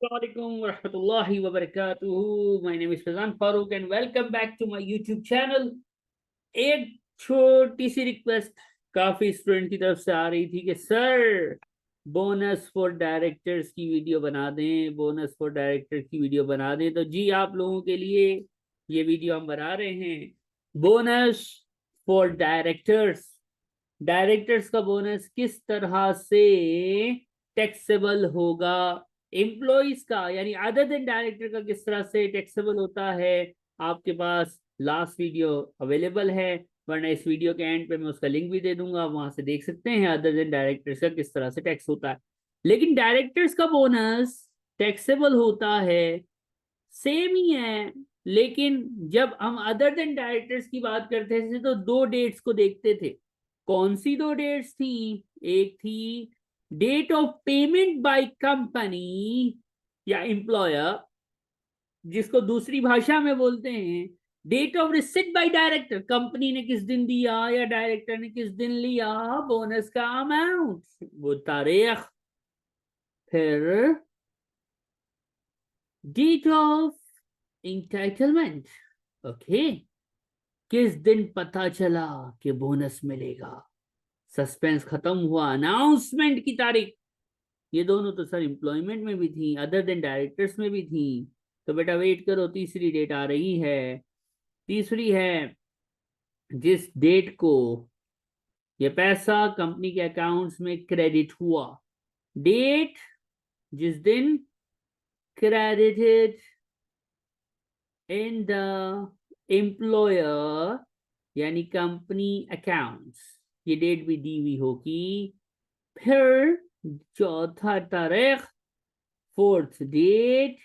Assalamualaikum warahmatullahi wabarakatuh. My name is Fazan Farooq and welcome back to my YouTube channel. एक छोटी सी request काफी student की तरफ से आ रही थी कि सर बोनस फॉर डायरेक्टर्स की वीडियो बना दें, बोनस फॉर डायरेक्टर की वीडियो बना दें। तो जी आप लोगों के लिए ये वीडियो हम बना रहे हैं। बोनस फॉर डायरेक्टर्स, डायरेक्टर्स का बोनस किस तरह से टैक्सेबल होगा, एम्प्लॉइज का यानी अदर देन डायरेक्टर का किस तरह से टैक्सेबल होता है। आपके पास लास्ट वीडियो अवेलेबल है, वरना इस वीडियो के एंड पे मैं उसका लिंक भी दे दूंगा, वहां से देख सकते हैं अदर देन डायरेक्टर्स का किस तरह से टैक्स होता है। लेकिन डायरेक्टर्स का बोनस टैक्सेबल होता है, सेम ही है। लेकिन जब हम अदर देन डायरेक्टर्स की बात करते थे तो दो डेट्स को देखते थे। कौन सी दो डेट्स थी? एक थी date of payment by company या एम्प्लॉयर, जिसको दूसरी भाषा में बोलते हैं date of receipt by director, company ने किस दिन दिया या डायरेक्टर ने किस दिन लिया बोनस का अमाउंट, वो तारीख। फिर डेट ऑफ इंटाइटलमेंट, ओके, किस दिन पता चला कि बोनस मिलेगा, सस्पेंस खत्म हुआ, अनाउंसमेंट की तारीख। ये दोनों तो सर एम्प्लॉयमेंट में भी थी, अदर देन डायरेक्टर्स में भी थी। तो बेटा वेट करो, तीसरी डेट आ रही है। तीसरी है जिस डेट को ये पैसा कंपनी के अकाउंट्स में क्रेडिट हुआ, डेट जिस दिन क्रेडिटेड इन द एम्प्लॉयर यानी कंपनी अकाउंट्स, ये डेट भी दी हुई होगी। फिर चौथा तारीख, फोर्थ डेट,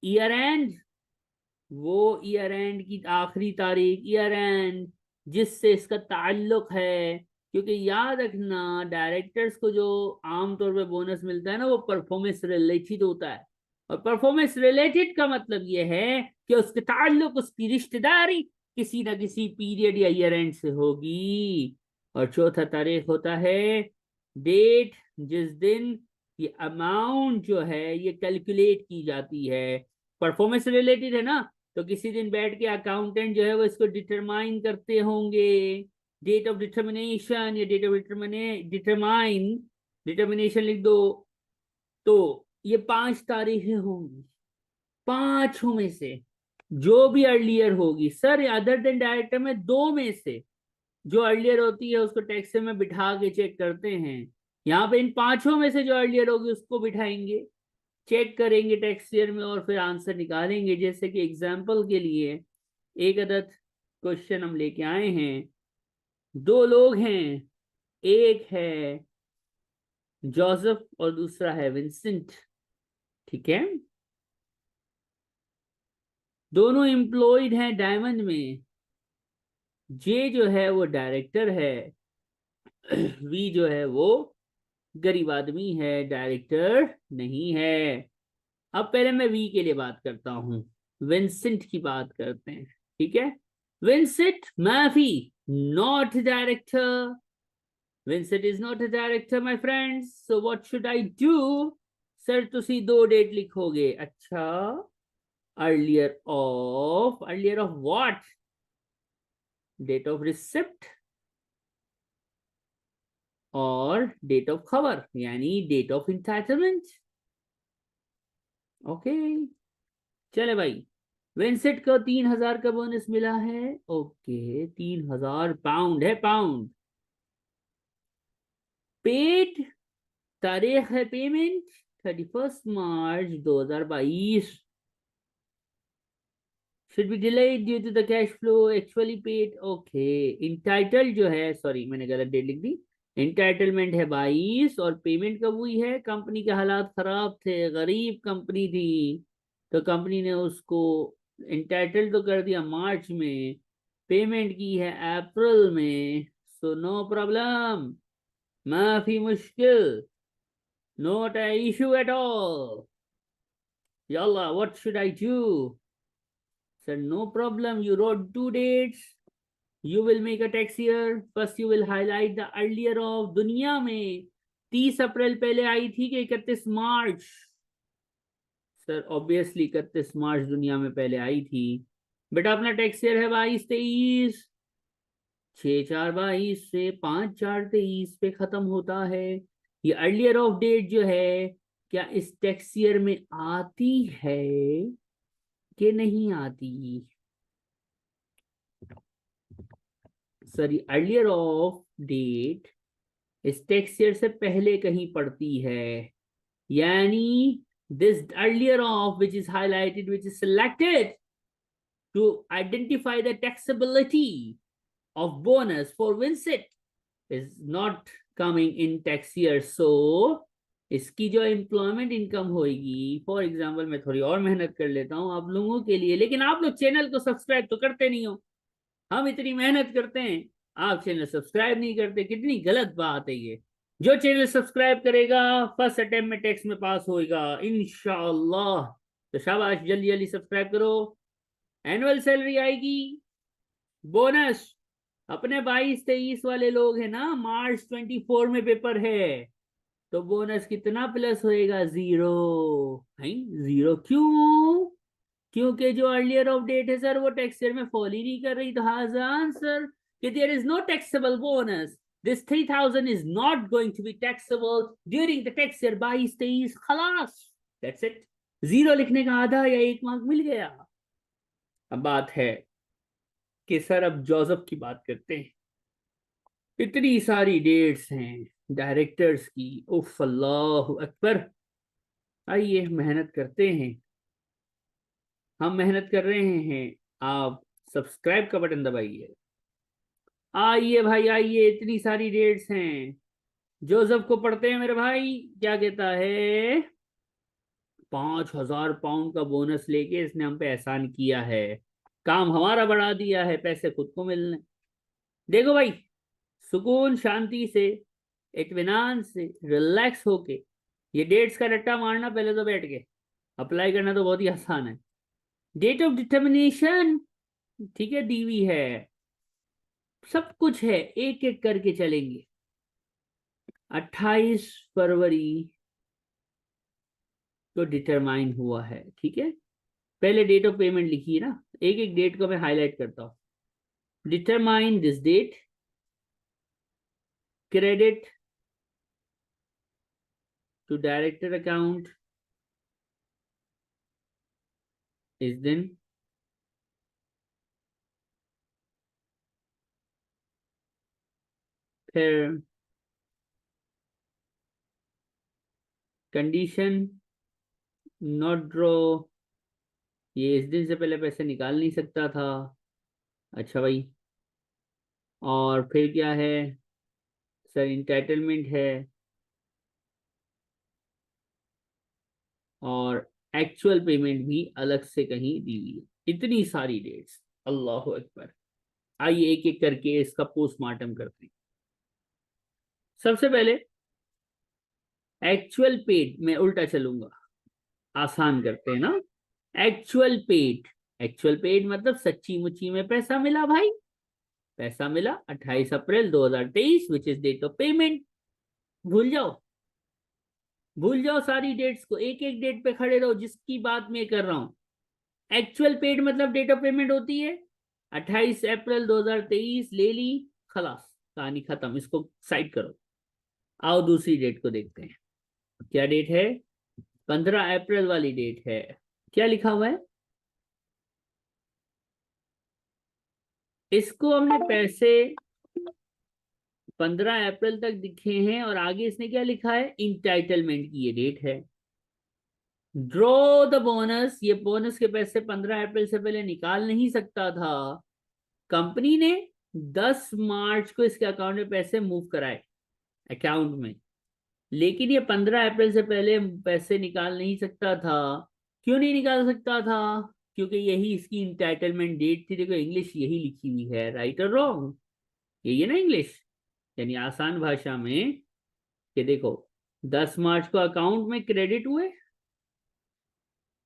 ईयर एंड, वो ईयर एंड की आखिरी तारीख, ईयर एंड जिससे इसका ताल्लुक है। क्योंकि याद रखना डायरेक्टर्स को जो आमतौर पे बोनस मिलता है ना, वो परफॉर्मेंस रिलेटेड होता है। और परफॉर्मेंस रिलेटेड का मतलब ये है कि उसके ताल्लुक, उसकी रिश्तेदारी किसी ना किसी पीरियड या ईयर एंड से होगी। और चौथा तारीख होता है डेट जिस दिन ये अमाउंट जो है ये कैलकुलेट की जाती है। परफॉर्मेंस रिलेटेड है ना, तो किसी दिन बैठ के अकाउंटेंट जो है वो इसको डिटरमाइन करते होंगे। डेट ऑफ डिटर्मिनेशन या डेट ऑफ डिटरमाइन, डिटर्मिनेशन लिख दो। तो ये 5 तारीखें होंगी, पांचों में से जो भी अर्लियर होगी। सर अदर देन डायरेक्टर में दो में से जो अर्लियर होती है उसको टैक्स में बिठा के चेक करते हैं। यहाँ पे इन पांचों में से जो अर्लियर होगी उसको बिठाएंगे, चेक करेंगे टैक्स ईयर में और फिर आंसर निकालेंगे। जैसे कि एग्जाम्पल के लिए एक अदद क्वेश्चन हम लेके आए हैं। दो लोग हैं, एक है जोसेफ और दूसरा है विंसेंट, ठीक है। दोनों एम्प्लॉयड हैं डायमंड में। जे जो है वो डायरेक्टर है, वी जो है वो गरीब आदमी है, डायरेक्टर नहीं है। अब पहले मैं वी के लिए बात करता हूं, विंसेंट की बात करते हैं, ठीक है। विंसेंट माफी, not director. Vincent is not a director my friends, so what should I do? Sir तुसी दो डेट लिखोगे। अच्छा, earlier of what? Date of receipt और डेट ऑफ खबर यानी डेट ऑफ इंटाइटलमेंट। ओके, चले भाई। विंसेंट को 3,000 का बोनस मिला है। ओके, 3,000 पाउंड है, पाउंड। पेड, तारीख है payment 31 March 2022। should be delayed due to the cash flow actually paid. Okay, entitle जो है, सॉरी मैंने गलत डेट लिख दी। इंटाइटलमेंट है 22 और पेमेंट कब हुई है? कंपनी के हालात खराब थे, गरीब कंपनी थी, तो कंपनी ने उसको इंटाइटल तो कर दिया मार्च में, पेमेंट की है अप्रैल में। सो नो प्रॉब्लम, माफी मुश्किल, not a issue at all. Yalla, what should I do? Sir, no problem. You wrote 2 dates. You will make a tax year. First, you will highlight the earlier of. दुनिया में 30 अप्रैल पहले आई थी कि 31 मार्च? Sir obviously 31 मार्च दुनिया में पहले आई थी। बेटा अपना टैक्स ईयर है 22-23, 6-4-22 से 5-4-23 पे खत्म होता है। ये अर्लियर ऑफ डेट जो है क्या इस टैक्स ईयर में आती है कि नहीं आती? सर ये अर्लियर ऑफ डेट इस टैक्स ईयर से पहले कहीं पड़ती है, यानी this earlier of which is highlighted, which is selected to identify the taxability of bonus for Vincent is not coming in tax year. So इसकी जो एम्प्लॉयमेंट इनकम होगी, फॉर एग्जाम्पल मैं थोड़ी और मेहनत कर लेता हूं आप लोगों के लिए, लेकिन आप लोग चैनल को सब्सक्राइब तो करते नहीं हो। हम इतनी मेहनत करते हैं, आप चैनल सब्सक्राइब नहीं करते, कितनी गलत बात है ये। जो चैनल सब्सक्राइब करेगा फर्स्ट अटेम्प्ट में टैक्स में पास होएगा इंशाअल्लाह। तो शाबाश, जल्दी जल्दी सब्सक्राइब करो। एनुअल सैलरी आएगी, बोनस अपने 22-23 वाले लोग हैं ना, मार्च 24 में पेपर है, तो बोनस कितना प्लस होएगा? 0। नहीं 0 क्यों? क्योंकि जो अर्लियर ऑफ डेट है सर वो टैक्स ईयर में फॉल ही नहीं कर रही। तो हाज आंसर कि there is no taxable bonus, this 3000 is not going to be taxable during the tax year 22-23, खलास, that's it। 0 लिखने का आधा या 1 मार्क मिल गया। अब बात है कि सर अब जोसेफ की बात करते हैं। इतनी सारी डेट्स हैं डायरेक्टर्स की, उफ अल्लाह अकबर। आइए मेहनत करते हैं, हम मेहनत कर रहे हैं, आप सब्सक्राइब का बटन दबाइए। आइए भाई आइए, इतनी सारी डेट्स हैं। जोसेफ को पढ़ते हैं मेरे भाई, क्या कहता है? 5,000 पाउंड का बोनस लेके इसने हम पे एहसान किया है, काम हमारा बढ़ा दिया है, पैसे खुद को मिलने। देखो भाई, सुकून शांति से, इत्मीनान से, रिलैक्स होके ये डेट्स का रट्टा मारना, पहले तो बैठ के अप्लाई करना तो बहुत ही आसान है। डेट ऑफ डिटर्मिनेशन ठीक है, दी हुई है, सब कुछ है, एक एक करके चलेंगे। 28 फरवरी तो डिटरमाइन हुआ है, ठीक है। पहले डेट ऑफ पेमेंट लिखी है ना, एक एक डेट को मैं हाईलाइट करता हूं। Determine this date, credit to director account इस दिन, फिर कंडीशन नॉट ड्रॉ, ये इस दिन से पहले पैसे निकाल नहीं सकता था। अच्छा भाई, और फिर क्या है सर? इंटाइटलमेंट है, और एक्चुअल पेमेंट भी अलग से कहीं दी हुई है। इतनी सारी डेट्स, अल्लाह अकबर। आइए एक एक करके इसका पोस्टमार्टम करते हैं। सबसे पहले एक्चुअल पेड, मैं उल्टा चलूंगा, आसान करते हैं ना। एक्चुअल पेड, एक्चुअल पेड मतलब सच्ची मुच्ची में पैसा मिला भाई, पैसा मिला 28 April 2023 which is date of payment. भूल जाओ, भूल जाओ सारी डेट्स को, एक एक डेट पे खड़े रहो जिसकी बात मैं कर रहा हूं। एक्चुअल पेड मतलब डेट ऑफ पेमेंट होती है 28 अप्रैल 2023, ले ली, खलास, कहानी खत्म, इसको साइड करो। आओ दूसरी डेट को देखते हैं, क्या डेट है? 15 अप्रैल वाली डेट है। क्या लिखा हुआ है? इसको हमने पैसे 15 अप्रैल तक दिखे हैं, और आगे इसने क्या लिखा है? इंटाइटलमेंट की ये डेट है। ड्रॉ द बोनस, ये बोनस के पैसे 15 अप्रैल से पहले निकाल नहीं सकता था। कंपनी ने 10 मार्च को इसके अकाउंट में पैसे मूव कराए अकाउंट में, लेकिन ये 15 अप्रैल से पहले पैसे निकाल नहीं सकता था। क्यों नहीं निकाल सकता था? क्योंकि यही इसकी इंटाइटलमेंट डेट थी। देखो इंग्लिश यही लिखी हुई है, राइट और रॉन्ग, यही है ना इंग्लिश, यानी आसान भाषा में कि देखो 10 मार्च को अकाउंट में क्रेडिट हुए,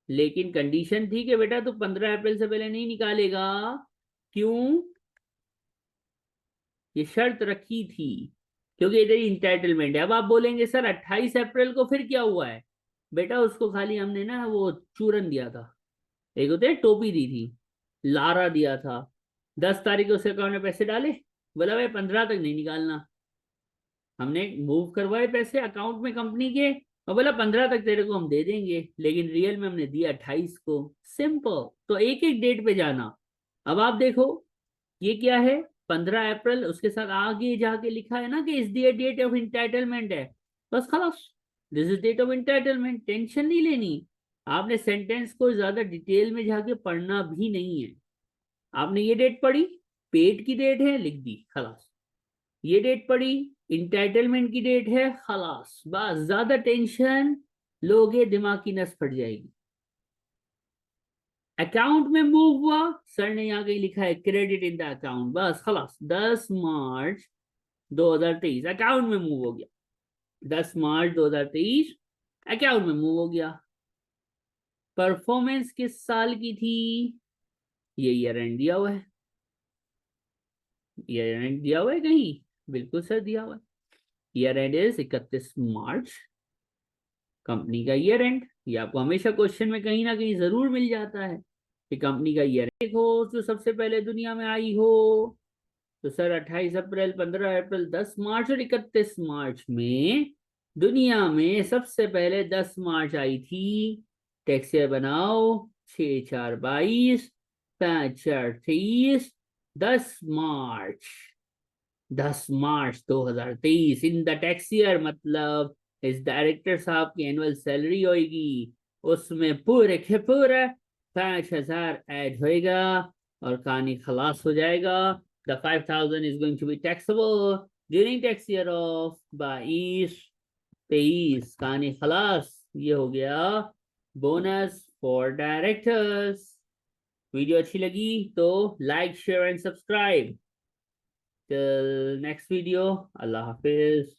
लेकिन कंडीशन थी कि बेटा तू 15 अप्रैल से पहले नहीं निकालेगा। क्यों? ये शर्त रखी थी क्योंकि इधर इंटाइटलमेंट है। अब आप बोलेंगे सर 28 अप्रैल को फिर क्या हुआ है? बेटा उसको खाली हमने ना वो चूरन दिया था, एक होते टोपी दी थी, लारा दिया था, 10 तारीख को उसके अकाउंट में पैसे डाले, बोला भाई 15 तक नहीं निकालना। हमने मूव करवाए पैसे अकाउंट में कंपनी के, और बोला 15 तक तेरे को हम दे देंगे, लेकिन रियल में हमने दिया 28 को। सिंपल। तो एक एक डेट पे जाना। अब आप देखो ये क्या है, 15 अप्रैल, उसके साथ आगे जाके लिखा है ना कि इस दियर डेट ऑफ इंटाइटलमेंट है, बस खलास, this is date of entitlement, tension नहीं लेनी। आपने सेंटेंस को ज्यादा डिटेल में जाके पढ़ना भी नहीं है। आपने ये डेट पढ़ी, पेड की डेट है, लिख दी, खलास। ये डेट पढ़ी, इंटाइटलमेंट की डेट है, खलास, बस ज्यादा टेंशन लोगे दिमाग की नस फट जाएगी। अकाउंट में मूव हुआ, सर ने यहाँ कहीं लिखा है क्रेडिट इन द अकाउंट, बस खलास 10 मार्च 2023 अकाउंट में मूव हो गया, 10 मार्च 2023 अकाउंट में मूव हो गया। परफॉर्मेंस किस साल की थी, ये ईयर एंड दिया हुआ है, ईयर एंड दिया हुआ है कहीं, बिल्कुल सर दिया हुआ है, year and is 31 March, company का ईयर एंड। ये आपको हमेशा क्वेश्चन में कहीं ना कहीं जरूर मिल जाता है कि कंपनी का ईयर एंड हो जो सबसे पहले दुनिया में आई हो, तो सर 28 अप्रैल, 15 अप्रैल, 10 मार्च और 31 मार्च में दुनिया में सबसे पहले 10 मार्च आई थी। टैक्सिया बनाओ, 6 4 22, 5 4 23, 10 मार्च, 10 मार्च 2023 इन द टैक्स ईयर, मतलब इस डायरेक्टर साहब की एनुअल सैलरी होगी, उसमें पूरे के पूरे 5,000 ऐड होएगा और कहानी खलास हो जाएगा। The 5,000 is going to be taxable during tax year of 22-23, कहानी खलास। ये हो गया बोनस फॉर डायरेक्टर्स। वीडियो अच्छी लगी तो like share and subscribe. Till next video, Allah Hafiz.